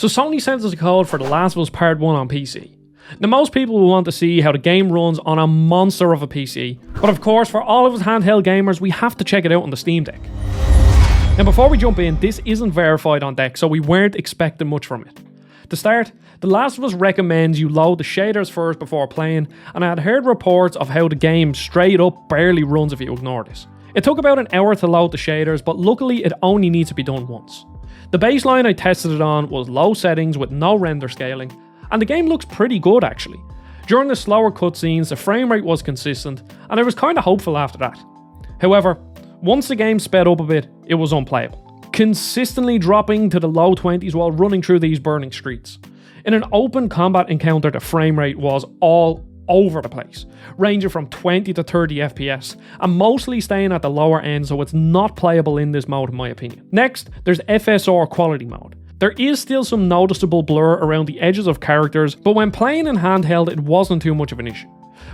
So Sony sent us a code for The Last of Us Part 1 on PC. Now most people will want to see how the game runs on a monster of a PC, but of course for all of us handheld gamers we have to check it out on the Steam Deck. Now before we jump in, this isn't verified on deck, so we weren't expecting much from it. To start, The Last of Us recommends you load the shaders first before playing, and I had heard reports of how the game straight up barely runs if you ignore this. It took about an hour to load the shaders, but luckily it only needs to be done once. The baseline I tested it on was low settings with no render scaling, and the game looks pretty good actually. During the slower cutscenes, the frame rate was consistent, and I was kinda hopeful after that. However, once the game sped up a bit, it was unplayable, consistently dropping to the low 20s while running through these burning streets. In an open combat encounter, the frame rate was all over the place, ranging from 20 to 30 FPS, and mostly staying at the lower end, so it's not playable in this mode in my opinion. Next, there's FSR quality mode. There is still some noticeable blur around the edges of characters, but when playing in handheld it wasn't too much of an issue.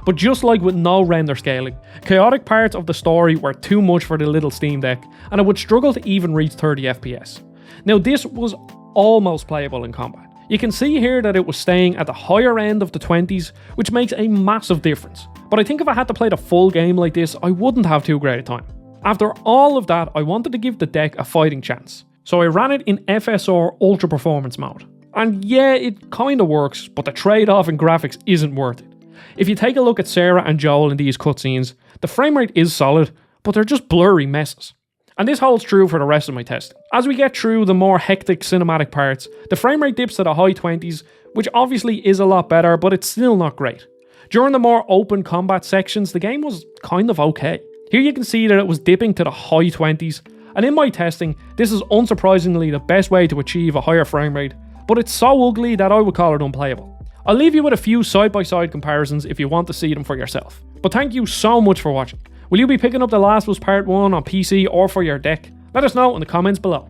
But just like with no render scaling, chaotic parts of the story were too much for the little Steam Deck, and it would struggle to even reach 30 FPS. Now this was almost playable in combat. You can see here that it was staying at the higher end of the 20s, which makes a massive difference. But I think if I had to play the full game like this, I wouldn't have too great a time. After all of that, I wanted to give the deck a fighting chance. So I ran it in FSR Ultra Performance mode. And yeah, it kinda works, but the trade-off in graphics isn't worth it. If you take a look at Sarah and Joel in these cutscenes, the frame rate is solid, but they're just blurry messes. And this holds true for the rest of my testing. As we get through the more hectic cinematic parts, the frame rate dips to the high 20s, which obviously is a lot better, but it's still not great. During the more open combat sections, the game was kind of okay. Here you can see that it was dipping to the high 20s, and in my testing, this is unsurprisingly the best way to achieve a higher frame rate, but it's so ugly that I would call it unplayable. I'll leave you with a few side-by-side comparisons if you want to see them for yourself. But thank you so much for watching. Will you be picking up The Last of Us Part 1 on PC or for your deck? Let us know in the comments below.